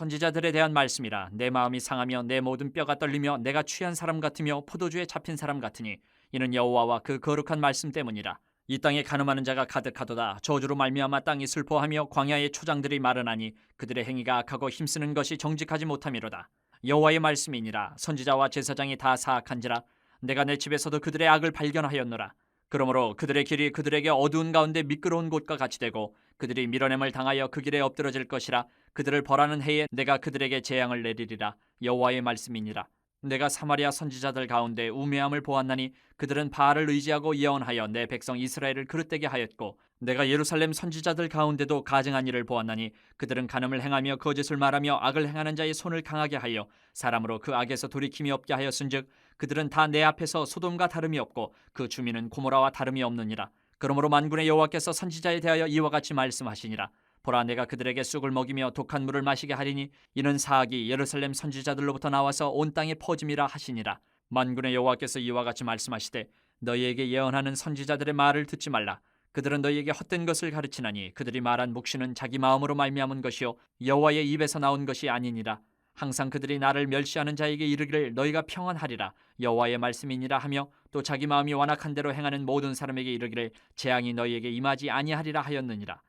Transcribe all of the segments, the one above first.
선지자들에 대한 말씀이라. 내 마음이 상하며 내 모든 뼈가 떨리며 내가 취한 사람 같으며 포도주에 잡힌 사람 같으니 이는 여호와와 그 거룩한 말씀 때문이라. 이 땅에 간음하는 자가 가득하도다. 저주로 말미암아 땅이 슬퍼하며 광야의 초장들이 마르나니 그들의 행위가 악하고 힘쓰는 것이 정직하지 못함이로다. 여호와의 말씀이니라. 선지자와 제사장이 다 사악한지라. 내가 내 집에서도 그들의 악을 발견하였노라. 그러므로 그들의 길이 그들에게 어두운 가운데 미끄러운 곳과 같이 되고 그들이 밀어냄을 당하여 그 길에 엎드러질 것이라. 그들을 벌하는 해에 내가 그들에게 재앙을 내리리라. 여호와의 말씀이니라. 내가 사마리아 선지자들 가운데 우매함을 보았나니 그들은 바알을 의지하고 예언하여 내 백성 이스라엘을 그릇되게 하였고 내가 예루살렘 선지자들 가운데도 가증한 일을 보았나니 그들은 간음을 행하며 거짓을 말하며 악을 행하는 자의 손을 강하게 하여 사람으로 그 악에서 돌이킴이 없게 하였은즉 그들은 다 내 앞에서 소돔과 다름이 없고 그 주민은 고모라와 다름이 없느니라. 그러므로 만군의 여호와께서 선지자에 대하여 이와 같이 말씀하시니라. 보라, 내가 그들에게 쑥을 먹이며 독한 물을 마시게 하리니 이는 사악이 예루살렘 선지자들로부터 나와서 온 땅에 퍼짐이라 하시니라. 만군의 여호와께서 이와 같이 말씀하시되 너희에게 예언하는 선지자들의 말을 듣지 말라. 그들은 너희에게 헛된 것을 가르치나니 그들이 말한 묵시는 자기 마음으로 말미암은 것이요 여호와의 입에서 나온 것이 아니니라. 항상 그들이 나를 멸시하는 자에게 이르기를 너희가 평안하리라. 여호와의 말씀이니라 하며 또 자기 마음이 완악한 대로 행하는 모든 사람에게 이르기를 재앙이 너희에게 임하지 아니하리라 하였느니라.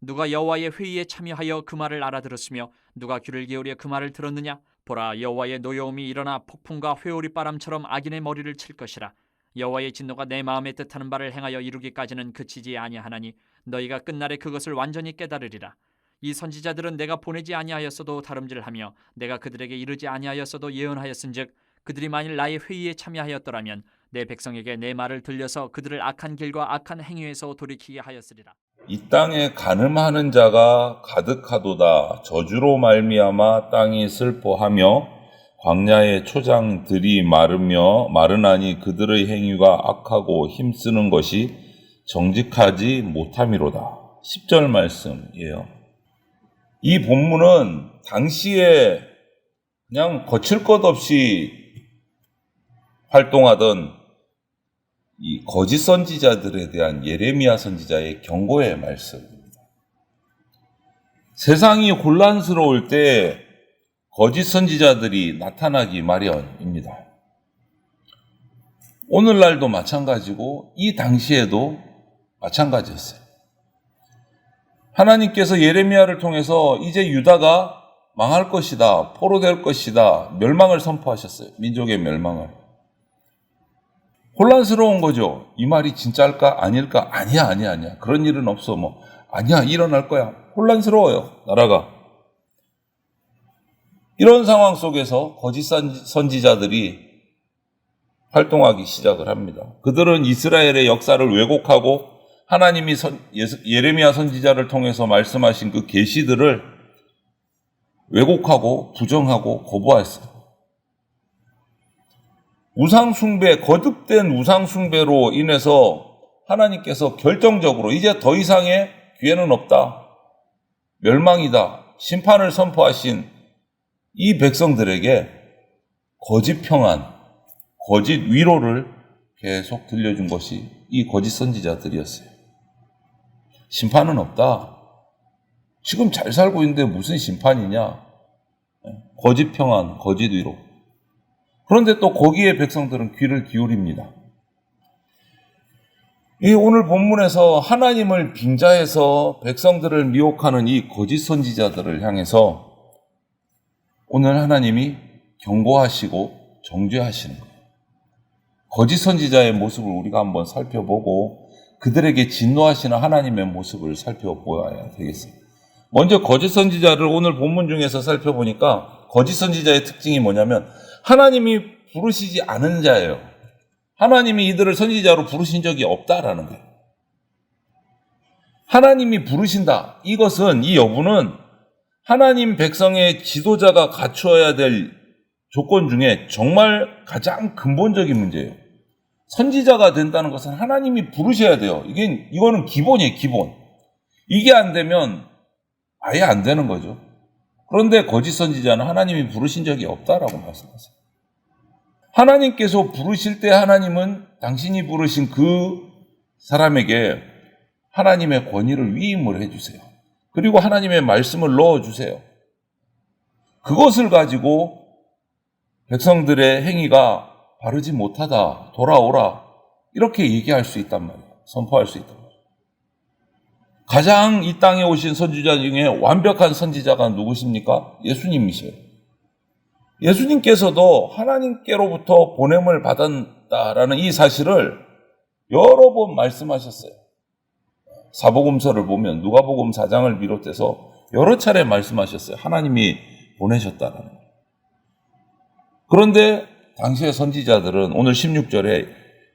누가 여호와의 회의에 참여하여 그 말을 알아들었으며 누가 귀를 기울여 그 말을 들었느냐? 보라, 여호와의 노여움이 일어나 폭풍과 회오리 바람처럼 악인의 머리를 칠 것이라. 여호와의 진노가 내 마음에 뜻하는 바를 행하여 이루기까지는 그치지 아니하나니 너희가 끝날에 그것을 완전히 깨달으리라. 이 선지자들은 내가 보내지 아니하였어도 다름질하며 내가 그들에게 이르지 아니하였어도 예언하였은즉 그들이 만일 나의 회의에 참여하였더라면 내 백성에게 내 말을 들려서 그들을 악한 길과 악한 행위에서 돌이키게 하였으리라. 이 땅에 간음하는 자가 가득하도다. 저주로 말미암아 땅이 슬퍼하며 광야의 초장들이 마르나니 그들의 행위가 악하고 힘쓰는 것이 정직하지 못함이로다. 10절 말씀이에요. 이 본문은 당시에 그냥 거칠 것 없이 활동하던 이 거짓 선지자들에 대한 예레미야 선지자의 경고의 말씀입니다. 세상이 혼란스러울 때 거짓 선지자들이 나타나기 마련입니다. 오늘날도 마찬가지고 이 당시에도 마찬가지였어요. 하나님께서 예레미야를 통해서 이제 유다가 망할 것이다, 포로될 것이다, 멸망을 선포하셨어요. 민족의 멸망을. 혼란스러운 거죠. 이 말이 진짜일까? 아닐까? 아니야. 그런 일은 없어. 아니야, 일어날 거야. 혼란스러워요, 나라가. 이런 상황 속에서 거짓 선지자들이 활동하기 시작을 합니다. 그들은 이스라엘의 역사를 왜곡하고 하나님이 예레미야 선지자를 통해서 말씀하신 그 계시들을 왜곡하고 부정하고 거부했어요. 우상숭배, 거듭된 우상숭배로 인해서 하나님께서 결정적으로 이제 더 이상의 기회는 없다, 멸망이다, 심판을 선포하신 이 백성들에게 거짓 평안, 거짓 위로를 계속 들려준 것이 이 거짓 선지자들이었어요. 심판은 없다. 지금 잘 살고 있는데 무슨 심판이냐? 거짓 평안, 거짓 위로. 그런데 또 거기에 백성들은 귀를 기울입니다. 이 오늘 본문에서 하나님을 빙자해서 백성들을 미혹하는 이 거짓 선지자들을 향해서 오늘 하나님이 경고하시고 정죄하시는 거예요. 거짓 선지자의 모습을 우리가 한번 살펴보고 그들에게 진노하시는 하나님의 모습을 살펴보아야 되겠습니다. 먼저 거짓 선지자를 오늘 본문 중에서 살펴보니까 거짓 선지자의 특징이 뭐냐면 하나님이 부르시지 않은 자예요. 하나님이 이들을 선지자로 부르신 적이 없다라는 거예요. 하나님이 부르신다. 이것은, 이 여부는 하나님 백성의 지도자가 갖추어야 될 조건 중에 정말 가장 근본적인 문제예요. 선지자가 된다는 것은 하나님이 부르셔야 돼요. 이거는 기본이에요, 기본. 이게 안 되면 아예 안 되는 거죠. 그런데 거짓 선지자는 하나님이 부르신 적이 없다라고 말씀하세요. 하나님께서 부르실 때 하나님은 당신이 부르신 그 사람에게 하나님의 권위를 위임을 해주세요. 그리고 하나님의 말씀을 넣어주세요. 그것을 가지고 백성들의 행위가 바르지 못하다, 돌아오라, 이렇게 얘기할 수 있단 말이에요. 선포할 수 있단 말이에요. 가장 이 땅에 오신 선지자 중에 완벽한 선지자가 누구십니까? 예수님이세요. 예수님께서도 하나님께로부터 보냄을 받았다라는 이 사실을 여러 번 말씀하셨어요. 사복음서를 보면 누가복음 4장을 비롯해서 여러 차례 말씀하셨어요. 하나님이 보내셨다라는 거예요. 그런데 당시의 선지자들은 오늘 16절에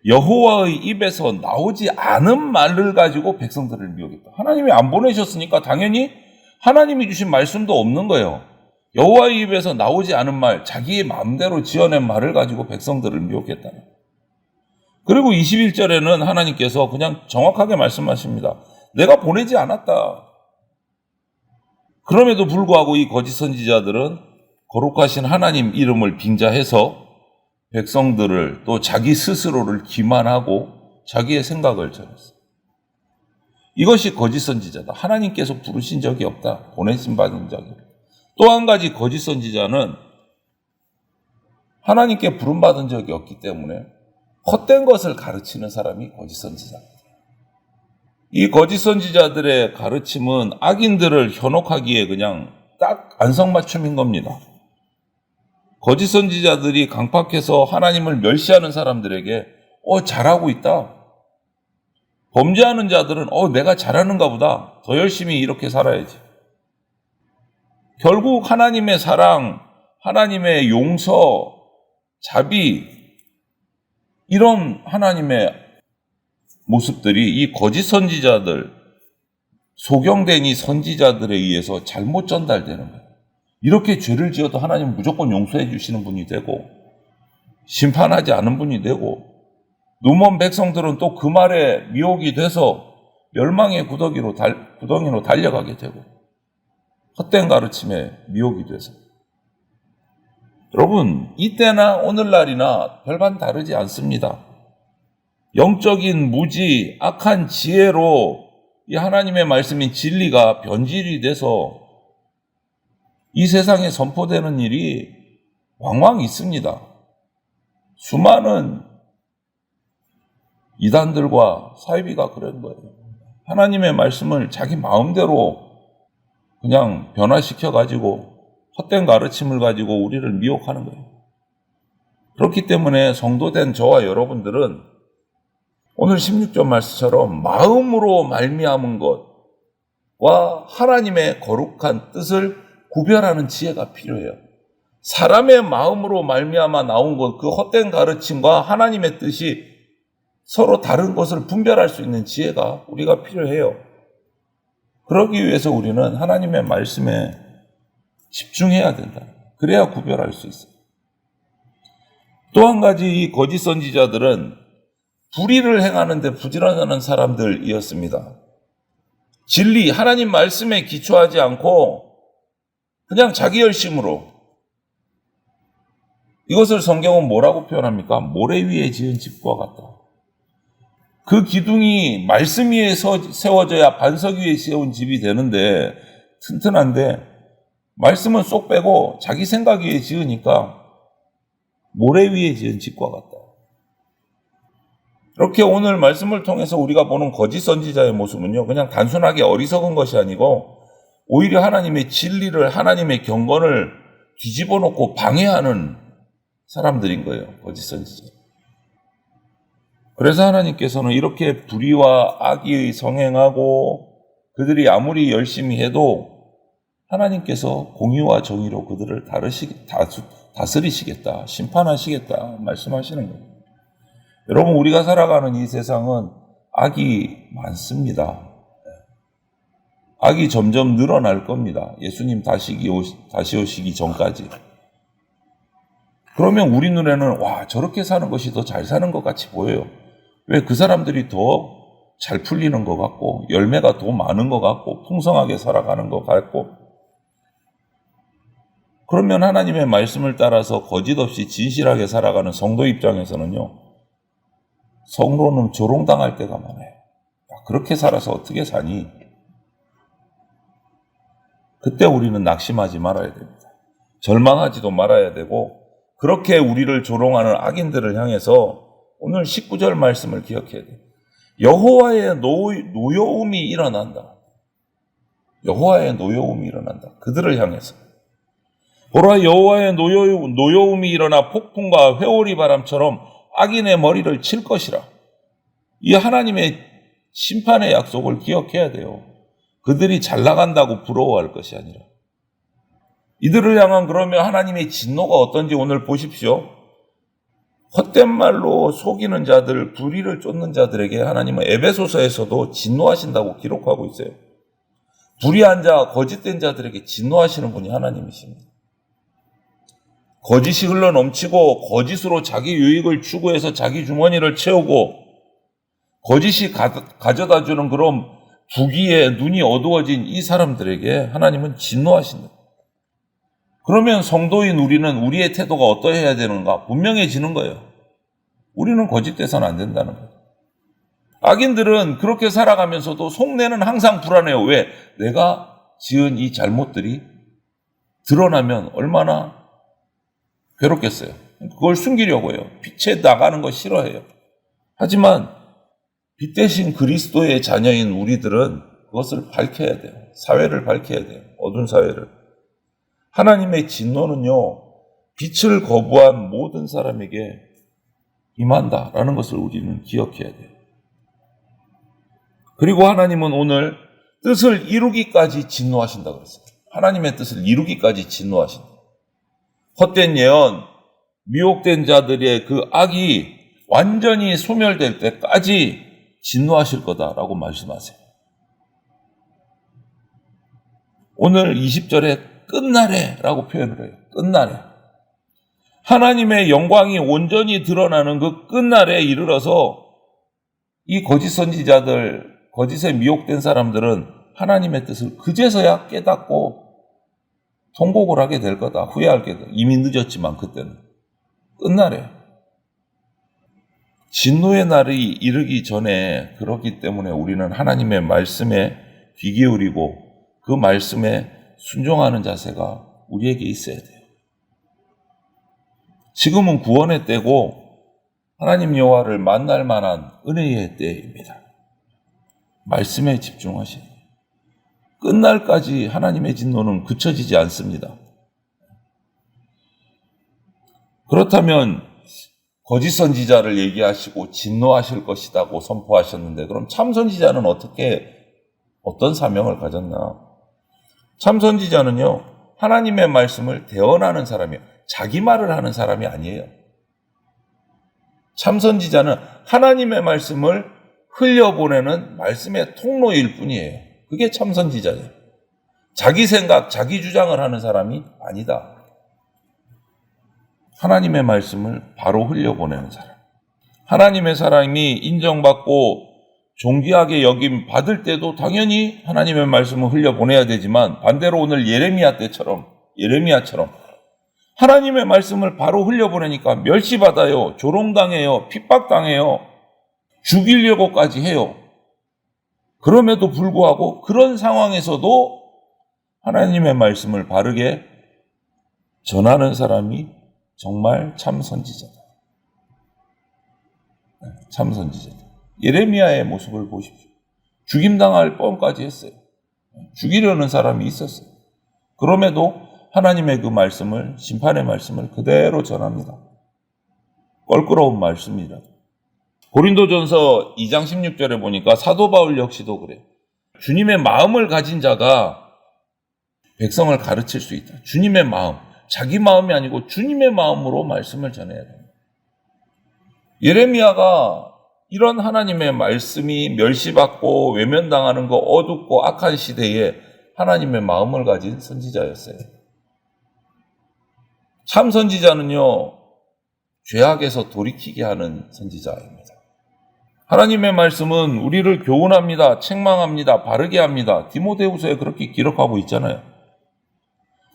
여호와의 입에서 나오지 않은 말을 가지고 백성들을 미혹했다. 하나님이 안 보내셨으니까 당연히 하나님이 주신 말씀도 없는 거예요. 여호와의 입에서 나오지 않은 말, 자기의 마음대로 지어낸 말을 가지고 백성들을 미혹했다. 그리고 21절에는 하나님께서 그냥 정확하게 말씀하십니다. 내가 보내지 않았다. 그럼에도 불구하고 이 거짓 선지자들은 거룩하신 하나님 이름을 빙자해서 백성들을 또 자기 스스로를 기만하고 자기의 생각을 전했어요. 이것이 거짓 선지자다. 하나님께서 부르신 적이 없다. 보내신 받은 적이 없다. 또 한 가지 거짓 선지자는 하나님께 부름받은 적이 없기 때문에 헛된 것을 가르치는 사람이 거짓 선지자입니다. 이 거짓 선지자들의 가르침은 악인들을 현혹하기에 그냥 딱 안성맞춤인 겁니다. 거짓 선지자들이 강팍해서 하나님을 멸시하는 사람들에게 잘하고 있다. 범죄하는 자들은 내가 잘하는가 보다. 더 열심히 이렇게 살아야지. 결국 하나님의 사랑, 하나님의 용서, 자비, 이런 하나님의 모습들이 이 거짓 선지자들, 소경된 이 선지자들에 의해서 잘못 전달되는 거예요. 이렇게 죄를 지어도 하나님은 무조건 용서해 주시는 분이 되고 심판하지 않은 분이 되고 눈먼 백성들은 또 그 말에 미혹이 돼서 멸망의 구덩이로 달려가게 되고 헛된 가르침에 미혹이 돼서 여러분 이때나 오늘날이나 별반 다르지 않습니다. 영적인 무지, 악한 지혜로 이 하나님의 말씀인 진리가 변질이 돼서 이 세상에 선포되는 일이 왕왕 있습니다. 수많은 이단들과 사이비가 그런 거예요. 하나님의 말씀을 자기 마음대로 그냥 변화시켜가지고 헛된 가르침을 가지고 우리를 미혹하는 거예요. 그렇기 때문에 성도된 저와 여러분들은 오늘 16절 말씀처럼 마음으로 말미암은 것과 하나님의 거룩한 뜻을 구별하는 지혜가 필요해요. 사람의 마음으로 말미암아 나온 것, 그 헛된 가르침과 하나님의 뜻이 서로 다른 것을 분별할 수 있는 지혜가 우리가 필요해요. 그러기 위해서 우리는 하나님의 말씀에 집중해야 된다. 그래야 구별할 수 있어요. 또 한 가지 이 거짓 선지자들은 불의를 행하는데 부지런하는 사람들이었습니다. 진리, 하나님 말씀에 기초하지 않고 그냥 자기 열심으로 이것을 성경은 뭐라고 표현합니까? 모래 위에 지은 집과 같다. 그 기둥이 말씀 위에 세워져야 반석 위에 세운 집이 되는데 튼튼한데 말씀은 쏙 빼고 자기 생각 위에 지으니까 모래 위에 지은 집과 같다. 이렇게 오늘 말씀을 통해서 우리가 보는 거짓 선지자의 모습은요, 그냥 단순하게 어리석은 것이 아니고 오히려 하나님의 진리를, 하나님의 경건을 뒤집어 놓고 방해하는 사람들인 거예요. 거짓 선지자. 그래서 하나님께서는 이렇게 불의와 악이 성행하고 그들이 아무리 열심히 해도 하나님께서 공의와 정의로 그들을 다스리시겠다, 심판하시겠다 말씀하시는 거예요. 여러분, 우리가 살아가는 이 세상은 악이 많습니다. 악이 점점 늘어날 겁니다. 예수님 다시 오시기 전까지. 그러면 우리 눈에는 저렇게 사는 것이 더 잘 사는 것 같이 보여요. 왜? 그 사람들이 더 잘 풀리는 것 같고 열매가 더 많은 것 같고 풍성하게 살아가는 것 같고. 그러면 하나님의 말씀을 따라서 거짓 없이 진실하게 살아가는 성도 입장에서는요, 성도는 조롱당할 때가 많아요. 그렇게 살아서 어떻게 사니? 그때 우리는 낙심하지 말아야 됩니다. 절망하지도 말아야 되고 그렇게 우리를 조롱하는 악인들을 향해서 오늘 19절 말씀을 기억해야 돼요. 여호와의 노여움이 일어난다. 여호와의 노여움이 일어난다. 그들을 향해서. 보라, 여호와의 노여움이 일어나 폭풍과 회오리 바람처럼 악인의 머리를 칠 것이라. 이 하나님의 심판의 약속을 기억해야 돼요. 그들이 잘 나간다고 부러워할 것이 아니라. 이들을 향한 그러면 하나님의 진노가 어떤지 오늘 보십시오. 헛된 말로 속이는 자들, 불의를 쫓는 자들에게 하나님은 에베소서에서도 진노하신다고 기록하고 있어요. 불의한 자, 거짓된 자들에게 진노하시는 분이 하나님이십니다. 거짓이 흘러 넘치고 거짓으로 자기 유익을 추구해서 자기 주머니를 채우고 거짓이 가져다 주는 그런 부귀에 눈이 어두워진 이 사람들에게 하나님은 진노하신다. 그러면 성도인 우리는 우리의 태도가 어떠해야 되는가? 분명해지는 거예요. 우리는 거짓돼서는 안 된다는 거예요. 악인들은 그렇게 살아가면서도 속내는 항상 불안해요. 왜? 내가 지은 이 잘못들이 드러나면 얼마나 괴롭겠어요. 그걸 숨기려고 해요. 빛에 나가는 거 싫어해요. 하지만 빛 대신 그리스도의 자녀인 우리들은 그것을 밝혀야 돼요. 사회를 밝혀야 돼요. 어두운 사회를. 하나님의 진노는요, 빛을 거부한 모든 사람에게 임한다라는 것을 우리는 기억해야 돼요. 그리고 하나님은 오늘 뜻을 이루기까지 진노하신다고 그랬어요. 하나님의 뜻을 이루기까지 진노하신다. 헛된 예언, 미혹된 자들의 그 악이 완전히 소멸될 때까지 진노하실 거다라고 말씀하세요. 오늘 20절에 끝날에라고 표현을 해요. 끝날에. 하나님의 영광이 온전히 드러나는 그 끝날에 이르러서 이 거짓 선지자들, 거짓에 미혹된 사람들은 하나님의 뜻을 그제서야 깨닫고 통곡을 하게 될 거다. 후회하게 돼. 이미 늦었지만 그때는. 끝날에. 진노의 날이 이르기 전에 그렇기 때문에 우리는 하나님의 말씀에 귀 기울이고 그 말씀에 순종하는 자세가 우리에게 있어야 돼요. 지금은 구원의 때고 하나님 여호와를 만날 만한 은혜의 때입니다. 말씀에 집중하시는 거예요. 끝날까지 하나님의 진노는 그쳐지지 않습니다. 그렇다면 거짓 선지자를 얘기하시고 진노하실 것이라고 선포하셨는데 그럼 참 선지자는 어떤 사명을 가졌나? 참 선지자는요, 하나님의 말씀을 대언하는 사람이에요. 자기 말을 하는 사람이 아니에요. 참 선지자는 하나님의 말씀을 흘려보내는 말씀의 통로일 뿐이에요. 그게 참 선지자예요. 자기 생각, 자기 주장을 하는 사람이 아니다. 하나님의 말씀을 바로 흘려보내는 사람. 하나님의 사람이 인정받고 존귀하게 여김 받을 때도 당연히 하나님의 말씀을 흘려보내야 되지만 반대로 오늘 예레미야처럼 하나님의 말씀을 바로 흘려보내니까 멸시받아요. 조롱당해요. 핍박당해요. 죽이려고까지 해요. 그럼에도 불구하고 그런 상황에서도 하나님의 말씀을 바르게 전하는 사람이 정말 참 선지자다. 참 선지자다. 예레미야의 모습을 보십시오. 죽임당할 뻔까지 했어요. 죽이려는 사람이 있었어요. 그럼에도 하나님의 그 말씀을, 심판의 말씀을 그대로 전합니다. 껄끄러운 말씀이라도. 고린도전서 2장 16절에 보니까 사도 바울 역시도 그래요. 주님의 마음을 가진 자가 백성을 가르칠 수 있다. 주님의 마음, 자기 마음이 아니고 주님의 마음으로 말씀을 전해야 됩니다. 예레미야가 이런 하나님의 말씀이 멸시받고 외면당하는 거 어둡고 악한 시대에 하나님의 마음을 가진 선지자였어요. 참 선지자는요, 죄악에서 돌이키게 하는 선지자입니다. 하나님의 말씀은 우리를 교훈합니다. 책망합니다. 바르게 합니다. 디모데후서에 그렇게 기록하고 있잖아요.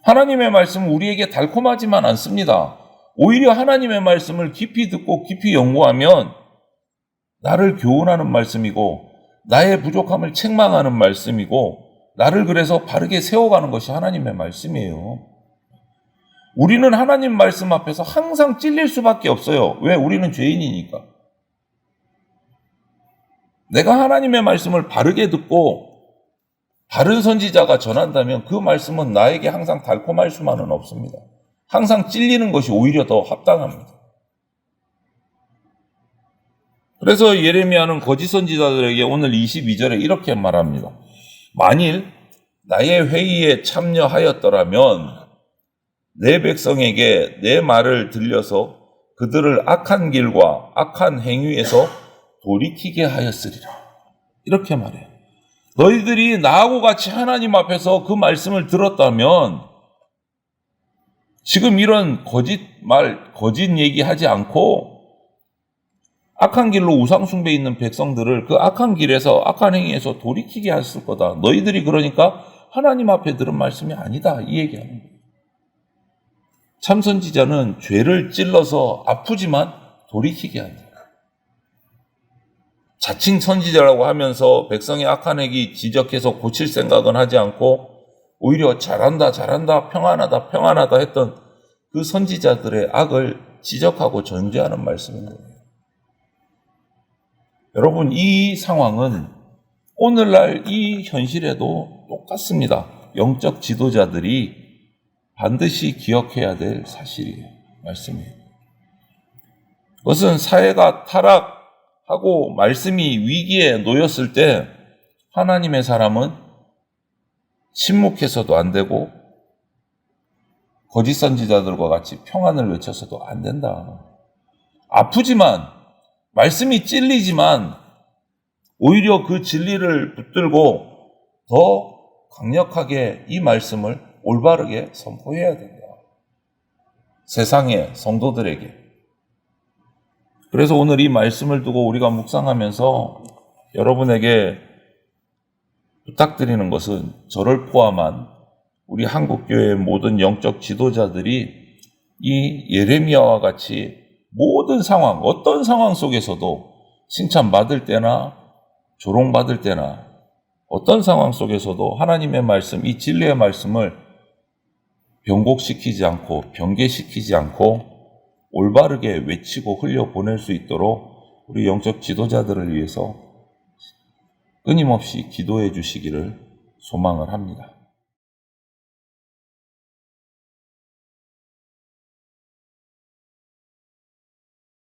하나님의 말씀은 우리에게 달콤하지만 않습니다. 오히려 하나님의 말씀을 깊이 듣고 깊이 연구하면 나를 교훈하는 말씀이고 나의 부족함을 책망하는 말씀이고 나를 그래서 바르게 세워가는 것이 하나님의 말씀이에요. 우리는 하나님 말씀 앞에서 항상 찔릴 수밖에 없어요. 왜? 우리는 죄인이니까. 내가 하나님의 말씀을 바르게 듣고 바른 선지자가 전한다면 그 말씀은 나에게 항상 달콤할 수만은 없습니다. 항상 찔리는 것이 오히려 더 합당합니다. 그래서 예레미야는 거짓 선지자들에게 오늘 22절에 이렇게 말합니다. 만일 나의 회의에 참여하였더라면 내 백성에게 내 말을 들려서 그들을 악한 길과 악한 행위에서 돌이키게 하였으리라. 이렇게 말해요. 너희들이 나하고 같이 하나님 앞에서 그 말씀을 들었다면 지금 이런 거짓 얘기하지 않고 악한 길로 우상숭배 있는 백성들을 그 악한 길에서 악한 행위에서 돌이키게 했을 거다. 너희들이 그러니까 하나님 앞에 들은 말씀이 아니다. 이 얘기하는 거예요. 참선지자는 죄를 찔러서 아프지만 돌이키게 한다. 자칭 선지자라고 하면서 백성의 악한 행위 지적해서 고칠 생각은 하지 않고 오히려 잘한다 평안하다 했던 그 선지자들의 악을 지적하고 전제하는 말씀인 거예요. 여러분, 이 상황은 오늘날 이 현실에도 똑같습니다. 영적 지도자들이 반드시 기억해야 될 사실이에요. 말씀이에요. 그것은 사회가 타락하고 말씀이 위기에 놓였을 때 하나님의 사람은 침묵해서도 안 되고 거짓 선지자들과 같이 평안을 외쳐서도 안 된다. 아프지만 말씀이 찔리지만 오히려 그 진리를 붙들고 더 강력하게 이 말씀을 올바르게 선포해야 된다. 세상의 성도들에게. 그래서 오늘 이 말씀을 두고 우리가 묵상하면서 여러분에게 부탁드리는 것은 저를 포함한 우리 한국교회의 모든 영적 지도자들이 이 예레미야와 같이 모든 상황, 어떤 상황 속에서도 칭찬받을 때나 조롱받을 때나 어떤 상황 속에서도 하나님의 말씀, 이 진리의 말씀을 변곡시키지 않고 변개시키지 않고 올바르게 외치고 흘려보낼 수 있도록 우리 영적 지도자들을 위해서 끊임없이 기도해 주시기를 소망을 합니다.